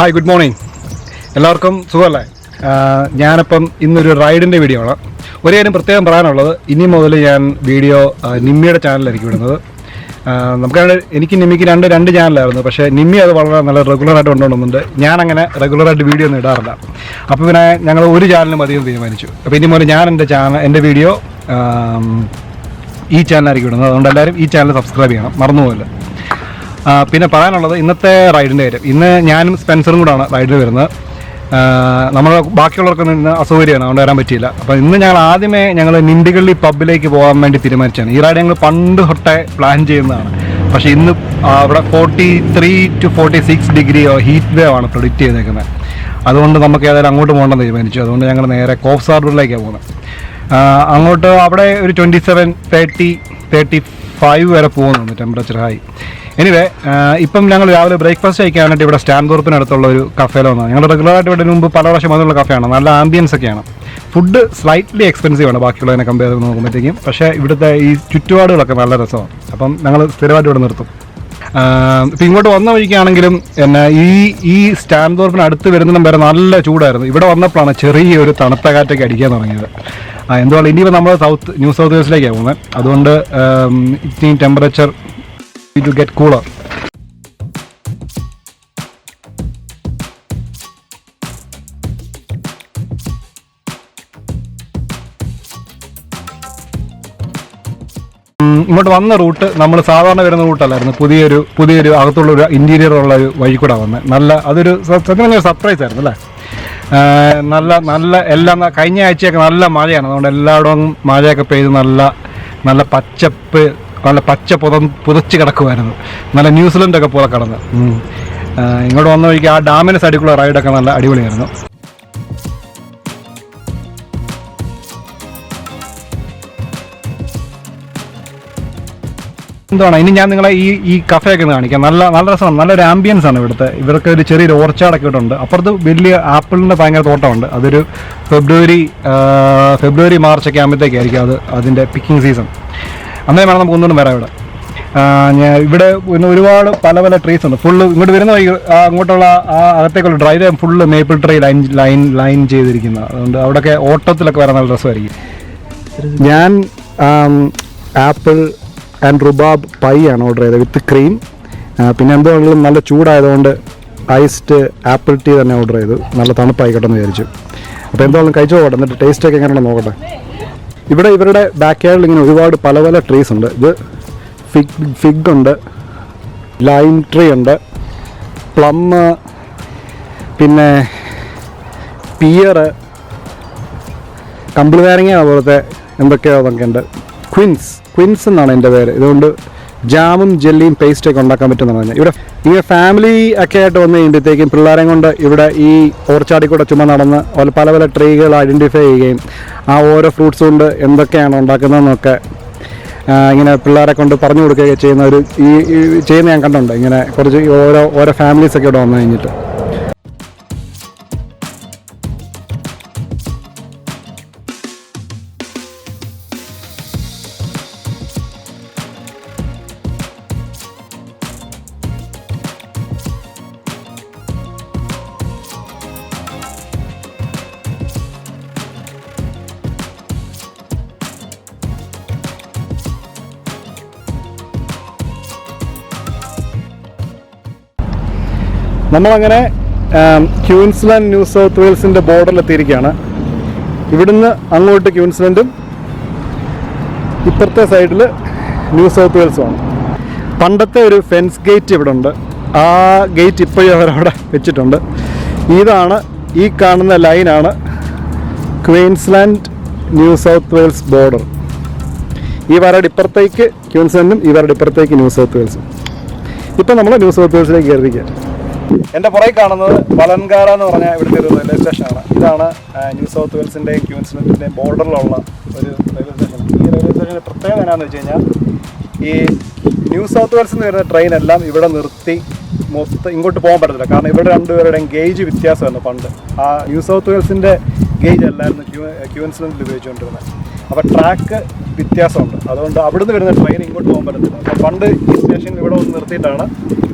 Hi, good morning. എല്ലാവർക്കും സുഖമല്ലേ? ഞാനിപ്പം ഇന്നൊരു റൈഡിൻ്റെ വീഡിയോ ആണ്. ഒരു കാര്യം പ്രത്യേകം പറയാനുള്ളത്, ഇനി മുതൽ ഞാൻ വീഡിയോ നിമ്മിയുടെ ചാനലിലായിരിക്കും ഇടുന്നത്. എനിക്ക് നിമ്മിക്ക് രണ്ട് ചാനലായിരുന്നു, പക്ഷേ നിമ്മി അത് വളരെ നല്ല റെഗുലറായിട്ട് കൊണ്ടുപോകുന്നുണ്ട്. ഞാനങ്ങനെ റെഗുലറായിട്ട് വീഡിയോ ഒന്നും ഇടാറില്ല. അപ്പോൾ പിന്നെ ഞങ്ങൾ ഒരു ചാനലിന് മതിയെന്ന് തീരുമാനിച്ചു. അപ്പോൾ ഇനി മുതൽ ഞാൻ എൻ്റെ വീഡിയോ ഈ ചാനലായിരിക്കും ഇടുന്നത്. അതുകൊണ്ട് എല്ലാവരും ഈ ചാനൽ സബ്സ്ക്രൈബ് ചെയ്യണം, മറന്നുപോകില്ല. പിന്നെ പറയാനുള്ളത് ഇന്നത്തെ റൈഡിൻ്റെ കാര്യം. ഇന്ന് ഞാനും സ്പെൻസറും കൂടാണ് റൈഡിന് വരുന്നത്. നമ്മൾ ബാക്കിയുള്ളവർക്കൊന്നും ഇന്ന് അസൗകര്യമാണ്, അതുകൊണ്ട് വരാൻ പറ്റിയില്ല. അപ്പോൾ ഇന്ന് ഞങ്ങൾ നിണ്ടിഗള്ളി പബ്ബിലേക്ക് പോകാൻ വേണ്ടി തീരുമാനിച്ചാണ്. ഈ റൈഡ് ഞങ്ങൾ പണ്ട് തൊട്ടേ പ്ലാൻ ചെയ്യുന്നതാണ്. പക്ഷേ ഇന്ന് അവിടെ 43 to 46 ഡിഗ്രി ഹീറ്റ് വേവ് ആണ് പ്രെഡിക്റ്റ് ചെയ്തേക്കുന്നത്. അതുകൊണ്ട് നമുക്ക് ഏതായാലും അങ്ങോട്ട് പോകണമെന്ന് തീരുമാനിച്ചു. അതുകൊണ്ട് ഞങ്ങൾ നേരെ കോഫ് ഹാർബറിലേക്കാണ് പോകുന്നത്. അങ്ങോട്ട് അവിടെ ഒരു 27, 30, 35 വരെ പോകുന്നുണ്ട് ടെമ്പറേച്ചർ ഹൈ. എനിവേ, ഇപ്പം ഞങ്ങൾ രാവിലെ ബ്രേക്ക്ഫാസ്റ്റ് കഴിക്കാനായിട്ട് ഇവിടെ സ്റ്റാൻഡോർപ്പിനടുത്തുള്ള ഒരു കഫേയിൽ വന്നത്. ഞങ്ങൾ റെഗുലറായിട്ട് ഇവിടെ മുമ്പ് പല പ്രാവശ്യം വന്നുള്ള കഫേയാണ്. നല്ല ആംബിയൻസ് ഒക്കെയാണ്. ഫുഡ് സ്ലൈറ്റ്ലി എക്സ്പെൻസീവ് ആണ് ബാക്കിയുള്ളതിനെ കമ്പയർ ചെയ്ത് നോക്കുമ്പോഴത്തേക്കും. പക്ഷേ ഇവിടുത്തെ ഈ ചുറ്റുപാടുകളൊക്കെ നല്ല രസമാണ്. അപ്പം ഞങ്ങൾ സ്ഥിരമായിട്ട് ഇവിടെ നിർത്തും. ഇപ്പം ഇങ്ങോട്ട് വന്ന വഴിക്കാണെങ്കിലും ഈ സ്റ്റാൻഡോർപ്പിന് അടുത്ത് വരുന്നതും വരെ നല്ല ചൂടായിരുന്നു. ഇവിടെ വന്നപ്പോഴാണ് ചെറിയൊരു തണുത്ത കാറ്റൊക്കെ അടിക്കാൻ തുടങ്ങിയത്. എന്തുകൊണ്ട് ഇനിയിപ്പോൾ നമ്മൾ ന്യൂ സൗത്ത് വെയിൽസിലേക്കാണ് പോകുന്നത്. അതുകൊണ്ട് ഇനി ടെമ്പറേച്ചർ to get cooler. ഇങ്ങോട്ട് വന്ന റൂട്ട് നമ്മൾ സാധാരണ വരുന്ന റൂട്ടല്ലായിരുന്നു. പുതിയൊരു അകത്തുള്ളൊരു ഇൻറ്റീരിയർ ഉള്ള ഒരു വഴി കൂടെ വന്നത്. അതൊരു സത്യം സർപ്രൈസ് ആയിരുന്നു അല്ലേ. നല്ല എല്ലാം കഴിഞ്ഞ ആഴ്ചയൊക്കെ നല്ല മഴയാണ്. അതുകൊണ്ട് എല്ലായിടവും മഴയൊക്കെ പെയ്ത് നല്ല പച്ച പുതച്ച് കിടക്കുമായിരുന്നു. നല്ല ന്യൂസിലൻഡൊക്കെ പോലെ കിടന്ന്. ഇങ്ങോട്ട് വന്ന വഴിക്ക് ആ ഡാമിന് സൈഡിലുള്ള റൈഡൊക്കെ നല്ല അടിപൊളിയായിരുന്നു. എന്താണ് ഇനി ഞാൻ നിങ്ങളെ ഈ കഫേയൊക്കെ ഒന്ന് കാണിക്കാം. നല്ല രസമാണ്. നല്ലൊരു ആംബിയൻസ് ആണ് ഇവിടുത്തെ. ഇവർക്ക് ഒരു ചെറിയൊരു ഓർച്ചാഡൊക്കെ ഇട്ടുണ്ട്. അപ്പുറത്ത് വലിയ ആപ്പിളിൻ്റെ ഭയങ്കര തോട്ടമുണ്ട്. അതൊരു ഫെബ്രുവരി മാർച്ചൊക്കെ ആകുമ്പോഴത്തേക്കായിരിക്കും അതിൻ്റെ പിക്കിംഗ് സീസൺ. അന്നേ വേണം നമുക്ക് ഒന്നുകൂടെ വരാം ഇവിടെ. ഇവിടെ ഒരുപാട് പല ട്രീസ് ഉണ്ട്. ഫുള്ള് ഇങ്ങോട്ട് വരുന്ന വഴി അങ്ങോട്ടുള്ള അകത്തേക്കുള്ള drive full maple tree line ചെയ്തിരിക്കുന്നത്. അതുകൊണ്ട് അവിടെയൊക്കെ ഓട്ടത്തിലൊക്കെ വരാൻ നല്ല രസമായിരിക്കും. ഞാൻ ആപ്പിൾ ആൻഡ് റുബാബ് പൈ ആണ് ഓർഡർ ചെയ്തത് വിത്ത് ക്രീം. പിന്നെ എന്തുകൊണ്ടും നല്ല ചൂടായതുകൊണ്ട് ഐസ്ഡ് ആപ്പിൾ ടീ തന്നെ ഓർഡർ ചെയ്തു. നല്ല തണുപ്പായിക്കോട്ടെ എന്ന് വിചാരിച്ചു. അപ്പോൾ എന്തുകൊണ്ടും കഴിച്ചു പോകട്ടെ, എന്നിട്ട് ടേസ്റ്റൊക്കെ എങ്ങനെയാണെന്ന് നോക്കട്ടെ. ഇവിടെ ഇവരുടെ ബാക്ക് യാർഡിൽ ഇങ്ങനെ ഒരുപാട് പല ട്രീസ് ഉണ്ട്. ഇത് ഫിഗ് ഉണ്ട്, ലൈം ട്രീ ഉണ്ട്, പ്ലം, പിന്നെ പിയർ, കമ്പിളി നാരങ്ങ പോലത്തെ എന്തൊക്കെയോ അതൊക്കെ ഉണ്ട്. ക്വിൻസ് എന്നാണ് എൻ്റെ പേര്. ഇതുകൊണ്ട് ജാമും ജെല്ലിയും പേസ്റ്റൊക്കെ ഉണ്ടാക്കാൻ പറ്റുമെന്നാണ് പറഞ്ഞത്. ഇവിടെ ഇങ്ങനെ ഫാമിലി ഒക്കെ ആയിട്ട് വന്നു കഴിയുമ്പോഴത്തേക്കും പിള്ളേരെ കൊണ്ട് ഇവിടെ ഈ ഓർച്ചാടിൽ കൂടെ ചുമ്മാ നടന്ന് പല ട്രീകൾ ഐഡൻറ്റിഫൈ ചെയ്യുകയും ആ ഓരോ ഫ്രൂട്ട്സ് കൊണ്ട് എന്തൊക്കെയാണ് ഉണ്ടാക്കുന്നതെന്നൊക്കെ ഇങ്ങനെ പിള്ളേരെ കൊണ്ട് പറഞ്ഞു കൊടുക്കുകയൊക്കെ ചെയ്യുന്ന ഞാൻ കണ്ടിട്ടുണ്ട്. ഇങ്ങനെ കുറച്ച് ഓരോ ഫാമിലീസൊക്കെ ഇവിടെ വന്നു കഴിഞ്ഞിട്ട്. നമ്മളങ്ങനെ ക്യൂൻസ്ലാൻഡ് ന്യൂ സൗത്ത് വെയിൽസിൻ്റെ ബോർഡറിലെത്തിയിരിക്കുകയാണ്. ഇവിടുന്ന് അങ്ങോട്ട് ക്യൂൻസ്ലാൻഡും ഇപ്പുറത്തെ സൈഡിൽ ന്യൂ സൗത്ത് വെയിൽസുമാണ്. പണ്ടത്തെ ഒരു ഫെൻസ് ഗേറ്റ് ഇവിടെ ഉണ്ട്. ആ ഗേറ്റ് ഇപ്പോഴും അവരവിടെ വെച്ചിട്ടുണ്ട്. ഈ കാണുന്ന ലൈനാണ് Queensland new south Wales border. ഈ വരയുടെ ഇപ്പുറത്തേക്ക് ക്യൂൻസ്ലാൻഡും ഈ വരയുടെ ഇപ്പുറത്തേക്ക് ന്യൂ സൗത്ത് വെയിൽസും. ഇപ്പം നമ്മൾ ന്യൂ സൗത്ത് വെയിൽസിലേക്ക് കയറിയിരിക്കുക. എൻ്റെ പുറകെ കാണുന്നത് ബലൻഗാര എന്ന് പറഞ്ഞ ഇവിടുത്തെ ഒരു റെയിൽവേ സ്റ്റേഷനാണ്. ഇതാണ് ന്യൂ സൗത്ത് വെയിൽസിൻ്റെയും ക്യൂൻസ്ലാൻഡിൻ്റെയും ബോർഡറിലുള്ള ഒരു റെയിൽവേ സ്റ്റേഷൻ. ഈ റെയിൽവേ സ്റ്റേഷൻ്റെ പ്രത്യേകത എന്നാന്ന് വെച്ച് കഴിഞ്ഞാൽ ഈ ന്യൂ സൗത്ത് വെയിൽസിൽ നിന്ന് വരുന്ന ട്രെയിനെല്ലാം ഇവിടെ നിർത്തി ഇങ്ങോട്ട് പോകാൻ പറ്റത്തില്ല. കാരണം ഇവിടെ രണ്ടുപേരുടെയും ഗേജ് വ്യത്യാസമായിരുന്നു പണ്ട്. ആ ന്യൂ സൗത്ത് വെയിൽസിൻ്റെ ഗേജ് അല്ലായിരുന്നു ക്യൂൻസ്ലാൻഡിൽ ഉപയോഗിച്ചുകൊണ്ടിരുന്നത്. അപ്പോൾ ട്രാക്ക് വ്യത്യാസമുണ്ട്. അതുകൊണ്ട് അവിടുന്ന് വരുന്ന ട്രെയിൻ ഇങ്ങോട്ട് പോകാൻ പറ്റത്തില്ല. അപ്പോൾ പണ്ട് ഈ സ്റ്റേഷൻ ഇവിടെ വന്ന് നിർത്തിയിട്ടാണ്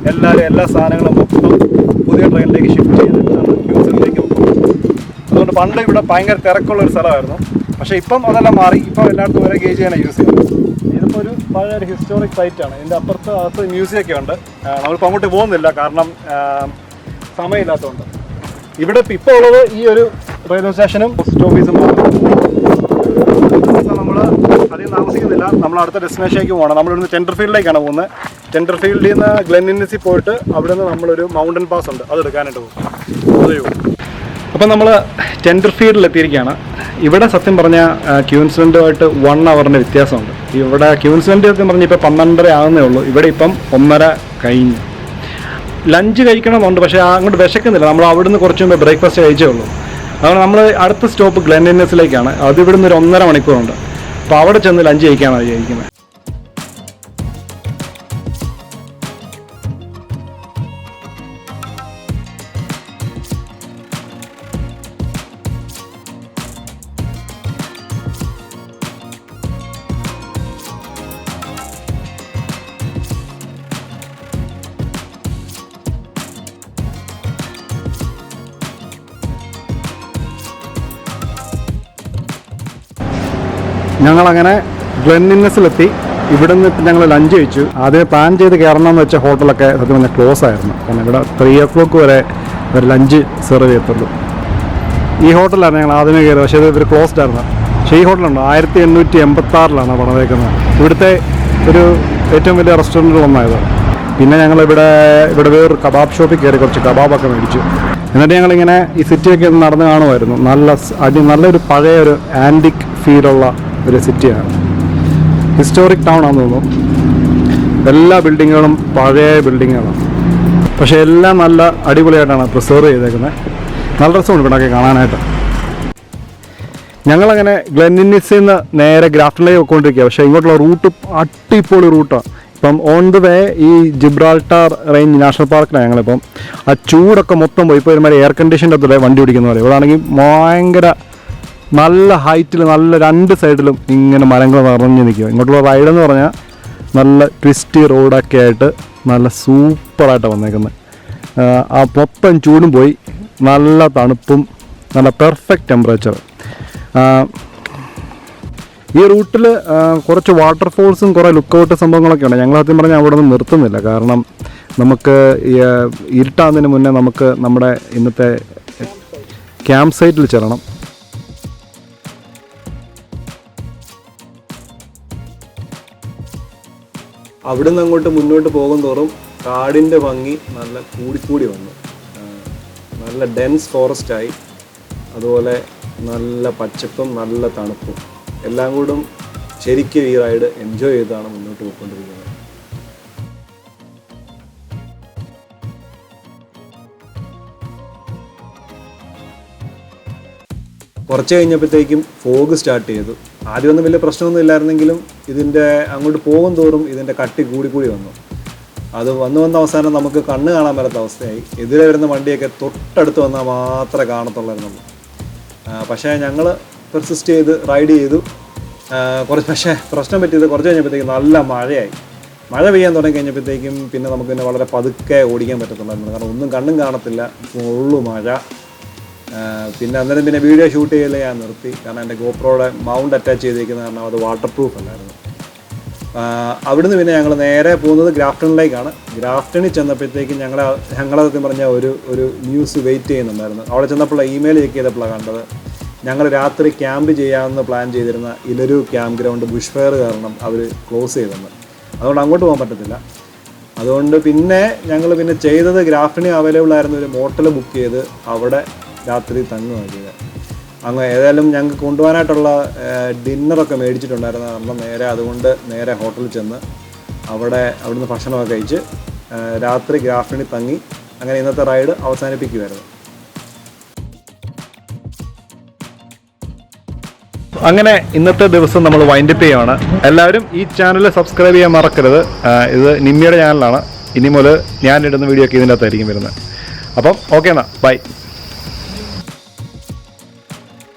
എല്ലാ സാധനങ്ങളും മൊത്തം പുതിയ ട്രെയിനിലേക്ക് ഷിഫ്റ്റ് പണ്ട് ഇവിടെ ഭയങ്കര തിരക്കുള്ളൊരു സ്ഥലമായിരുന്നു. പക്ഷേ ഇപ്പം അതെല്ലാം മാറി. ഇപ്പം എല്ലായിടത്തും ഒരേ ഗേജ് തന്നെ യൂസ് ചെയ്യുന്നത്. ഇതിപ്പോൾ ഒരു പഴയ ഒരു ഹിസ്റ്റോറിക് സൈറ്റാണ്. ഇതിൻ്റെ അകത്ത് മ്യൂസിയമൊക്കെ ഉണ്ട്. നമ്മളിപ്പോൾ അങ്ങോട്ട് പോകുന്നില്ല, കാരണം സമയമില്ലാത്തതുകൊണ്ട്. ഇവിടെ ഇപ്പോൾ ഉള്ളത് ഈ ഒരു റെയിൽവേ സ്റ്റേഷനും പോസ്റ്റ് ഓഫീസും നമ്മൾ അധികം താമസിക്കുന്നില്ല. നമ്മൾ അടുത്ത ഡെസ്റ്റിനേഷനിലേക്ക് പോകണം. നമ്മളിവിടുന്ന് ടെൻഡർഫീൽഡിലേക്കാണ് പോകുന്നത്. ടെൻഡർഫീൽഡിൽ നിന്ന് ഗ്ലെൻഇന്നസിൽ പോയിട്ട് അവിടെ നിന്ന് നമ്മളൊരു മൗണ്ടൻ പാസ് ഉണ്ട്, അത് എടുക്കാനായിട്ട് പോകും. അതെയോ. അപ്പം നമ്മൾ ടെൻഡർഫീൽഡിൽ എത്തിയിരിക്കുകയാണ്. ഇവിടെ സത്യം പറഞ്ഞാൽ ക്യൂൻസ്ലൻഡുമായിട്ട് 1 ഹവറിൻ്റെ വ്യത്യാസമുണ്ട്. ഇവിടെ ക്യൂൻസ്ലൻഡ് സത്യം പറഞ്ഞാൽ ഇപ്പോൾ 12:30 ആകുന്നേ ഉള്ളൂ. ഇവിടെ ഇപ്പം 1:30 കഴിഞ്ഞു. ലഞ്ച് കഴിക്കണമെന്നുണ്ട്, പക്ഷേ അങ്ങോട്ട് വിശക്കുന്നില്ല. നമ്മൾ അവിടുന്ന് കുറച്ച് മുമ്പ് ബ്രേക്ക്ഫാസ്റ്റ് കഴിച്ചേ ഉള്ളൂ. അതുകൊണ്ട് നമ്മൾ അടുത്ത സ്റ്റോപ്പ് ഗ്ലെൻഇന്നസിലേക്കാണ്. അത് ഇവിടുന്ന് ഒരു 1.5 മണിക്കൂറുണ്ട്. അപ്പോൾ അവിടെ ചെന്ന് ലഞ്ച് കഴിക്കാനാണ് വിചാരിക്കുന്നത്. ഞങ്ങളങ്ങനെ ഗ്ലെൻഇന്നസിലെത്തി. ഇവിടെ നിന്ന് ഞങ്ങൾ ലഞ്ച് കഴിച്ചു. ആദ്യം പ്ലാൻ ചെയ്ത് കയറണമെന്ന് വെച്ച ഹോട്ടലൊക്കെ സത്യം പറഞ്ഞാൽ ക്ലോസ് ആയിരുന്നു. കാരണം ഇവിടെ 3 o'clock വരെ ഒരു ലഞ്ച് സെർവ് ചെയ്യത്തുള്ളൂ. ഈ ഹോട്ടലാണ് ഞങ്ങൾ ആദ്യമേ കയറിയത്, പക്ഷേ ഇത് ഇവർ ക്ലോസ്ഡ് ആയിരുന്നു. പക്ഷേ ഈ ഹോട്ടലുണ്ട്, 1886 പണിതേക്കുന്നത്. ഇവിടുത്തെ ഒരു ഏറ്റവും വലിയ റെസ്റ്റോറൻറ്റുകളൊന്നായത്. പിന്നെ ഞങ്ങളിവിടെ വേറൊരു കബാബ് ഷോപ്പിൽ കയറി കുറച്ച് കബാബൊക്കെ മേടിച്ചു. എന്നിട്ട് ഞങ്ങളിങ്ങനെ ഈ സിറ്റിയൊക്കെ നടന്ന് കാണുമായിരുന്നു. നല്ലൊരു പഴയ ഒരു ആൻറ്റിക് ഫീലുള്ള ഒരു സിറ്റിയാണ്. ഹിസ്റ്റോറിക് ടൗൺ ആണെന്ന് തോന്നുന്നു. എല്ലാ ബിൽഡിങ്ങുകളും പഴയ ബിൽഡിങ്ങുകളാണ്, പക്ഷേ എല്ലാം നല്ല അടിപൊളിയായിട്ടാണ് പ്രിസർവ് ചെയ്തേക്കുന്നത്. നല്ല രസമുണ്ട് ഇവിടെയൊക്കെ കാണാനായിട്ട്. ഞങ്ങളങ്ങനെ ഗ്ലെൻഇന്നസിൽ നിന്ന് നേരെ ഗ്രാഫ്റ്റനിലേക്ക് പോയിക്കൊണ്ടിരിക്കുക. പക്ഷേ ഇങ്ങോട്ടുള്ള റൂട്ട് അടിപൊളി റൂട്ടാണ്. ഇപ്പം ഓൺ ദ വേ ഈ ജിബ്രാൾട്ടാർ റേഞ്ച് നാഷണൽ പാർക്കിലാണ് ഞങ്ങളിപ്പം. ആ ചൂടൊക്കെ മൊത്തം പോയി. ഇപ്പോൾ ഒരുമാതിരി എയർ കണ്ടീഷൻ്റെ അകത്തൂടെ വണ്ടി ഓടിക്കുന്ന പോലെ. ഇവിടെ ആണെങ്കിൽ ഭയങ്കര നല്ല ഹൈറ്റിൽ നല്ല 2 സൈഡിലും ഇങ്ങനെ മരങ്ങൾ നിറഞ്ഞ് നിൽക്കുക. ഇങ്ങോട്ടുള്ള റൈഡെന്ന് പറഞ്ഞാൽ നല്ല ട്വിസ്റ്റി റോഡൊക്കെ ആയിട്ട് നല്ല സൂപ്പറായിട്ട് വന്നേക്കുന്നത്. ആ മൊത്തം ചൂടും പോയി, നല്ല തണുപ്പും നല്ല പെർഫെക്റ്റ് ടെമ്പറേച്ചർ. ഈ റൂട്ടിൽ കുറച്ച് വാട്ടർഫോൾസും കുറേ ലുക്കൗട്ട് സംഭവങ്ങളൊക്കെ ഉണ്ട്. ഞങ്ങൾ സത്യം പറഞ്ഞാൽ അവിടെ ഒന്നും നിർത്തുന്നില്ല, കാരണം നമുക്ക് ഇരുട്ടാകുന്നതിന് മുന്നേ നമുക്ക് നമ്മുടെ ഇന്നത്തെ ക്യാമ്പ് സൈറ്റിൽ ചെല്ലണം. അവിടെ നിന്ന് അങ്ങോട്ട് മുന്നോട്ട് പോകും തോറും കാടിൻ്റെ ഭംഗി നല്ല കൂടിക്കൂടി വന്നു. നല്ല ഡെൻസ് ഫോറസ്റ്റായി, അതുപോലെ നല്ല പച്ചപ്പും നല്ല തണുപ്പും എല്ലാം കൂടും ശരിക്കും ഈ റൈഡ് എൻജോയ് ചെയ്താണ് മുന്നോട്ട് പോയിക്കൊണ്ടിരിക്കുന്നത്. കുറച്ച് കഴിഞ്ഞപ്പോഴത്തേക്കും ഫോഗ് സ്റ്റാർട്ട് ചെയ്തു. ആദ്യമൊന്നും വലിയ പ്രശ്നമൊന്നും ഇല്ലായിരുന്നെങ്കിലും ഇതിൻ്റെ അങ്ങോട്ട് പോകും തോറും ഇതിൻ്റെ കട്ടി കൂടി വന്നു. അത് വന്ന് അവസാനം നമുക്ക് കണ്ണ് കാണാൻ പറ്റാത്ത അവസ്ഥയായി. എതിരെ വരുന്ന വണ്ടിയൊക്കെ തൊട്ടടുത്ത് വന്നാൽ മാത്രമേ കാണത്തുള്ളായിരുന്നുള്ളൂ. പക്ഷേ ഞങ്ങൾ പെർസിസ്റ്റ് ചെയ്ത് റൈഡ് ചെയ്തു. പക്ഷേ പ്രശ്നം പറ്റിയത് കുറച്ച് കഴിഞ്ഞപ്പോഴത്തേക്കും നല്ല മഴയായി. മഴ പെയ്യാൻ തുടങ്ങി കഴിഞ്ഞപ്പോഴത്തേക്കും പിന്നെ നമുക്ക് പിന്നെ വളരെ പതുക്കെ ഓടിക്കാൻ പറ്റത്തുള്ളായിരുന്നു. കാരണം ഒന്നും കണ്ണും കാണത്തില്ല, ഫുള്ള് മഴ. പിന്നെ അന്നേരം പിന്നെ വീഡിയോ ഷൂട്ട് ചെയ്യലേ ഞാൻ നിർത്തി. കാരണം എൻ്റെ ഗോപ്രോയുടെ മൗണ്ട് അറ്റാച്ച് ചെയ്തിരിക്കുന്നത് കാരണം അത് വാട്ടർ പ്രൂഫ് അല്ലായിരുന്നു. അവിടുന്ന് പിന്നെ ഞങ്ങൾ നേരെ പോകുന്നത് ഗ്രാഫ്റ്റണിലേക്കാണ്. ഗ്രാഫ്റ്റണിൽ ചെന്നപ്പോഴത്തേക്കും ഞങ്ങളതൊക്കെ പറഞ്ഞ ഒരു ന്യൂസ് വെയിറ്റ് ചെയ്യുന്നുണ്ടായിരുന്നു. അവിടെ ചെന്നപ്പോൾ ഇമെയിൽ ചെക്ക് ചെയ്തപ്പോഴാണ് കണ്ടത് ഞങ്ങൾ രാത്രി ക്യാമ്പ് ചെയ്യാമെന്ന് പ്ലാൻ ചെയ്തിരുന്ന ഇലരു ക്യാമ്പ് ഗ്രൗണ്ട് ബുഷ് ഫയർ കാരണം അവർ ക്ലോസ് ചെയ്തെന്ന്. അതുകൊണ്ട് അങ്ങോട്ട് പോകാൻ പറ്റത്തില്ല. അതുകൊണ്ട് പിന്നെ ഞങ്ങൾ ചെയ്തത് ഗ്രാഫ്റ്റണി അവൈലബിൾ ആയിരുന്ന ഒരു മോട്ടൽ ബുക്ക് ചെയ്ത് അവിടെ രാത്രി തങ്ങുകയാണ് ചെയ്തത്. അങ്ങ് ഏതായാലും ഞങ്ങൾക്ക് കൊണ്ടുപോകാനായിട്ടുള്ള ഡിന്നറൊക്കെ മേടിച്ചിട്ടുണ്ടായിരുന്നു. നമ്മൾ അതുകൊണ്ട് നേരെ ഹോട്ടലിൽ ചെന്ന് അവിടുന്ന് ഭക്ഷണമൊക്കെ കഴിച്ച് രാത്രി ഗ്രാഫ്റ്റണി തങ്ങി അങ്ങനെ ഇന്നത്തെ റൈഡ് അവസാനിപ്പിക്കുമായിരുന്നു. അങ്ങനെ ഇന്നത്തെ ദിവസം നമ്മൾ വൈൻഡപ്പ് ചെയ്യുകയാണ്. എല്ലാവരും ഈ ചാനൽ സബ്സ്ക്രൈബ് ചെയ്യാൻ മറക്കരുത്. ഇത് നിമ്മിയുടെ ചാനലാണ്. ഇനി മുതൽ ഞാനിടുന്ന വീഡിയോ ഒക്കെ ഇതിൻ്റെ അകത്തായിരിക്കും വരുന്നത്. അപ്പം ഓക്കെ എന്നാൽ ബൈ.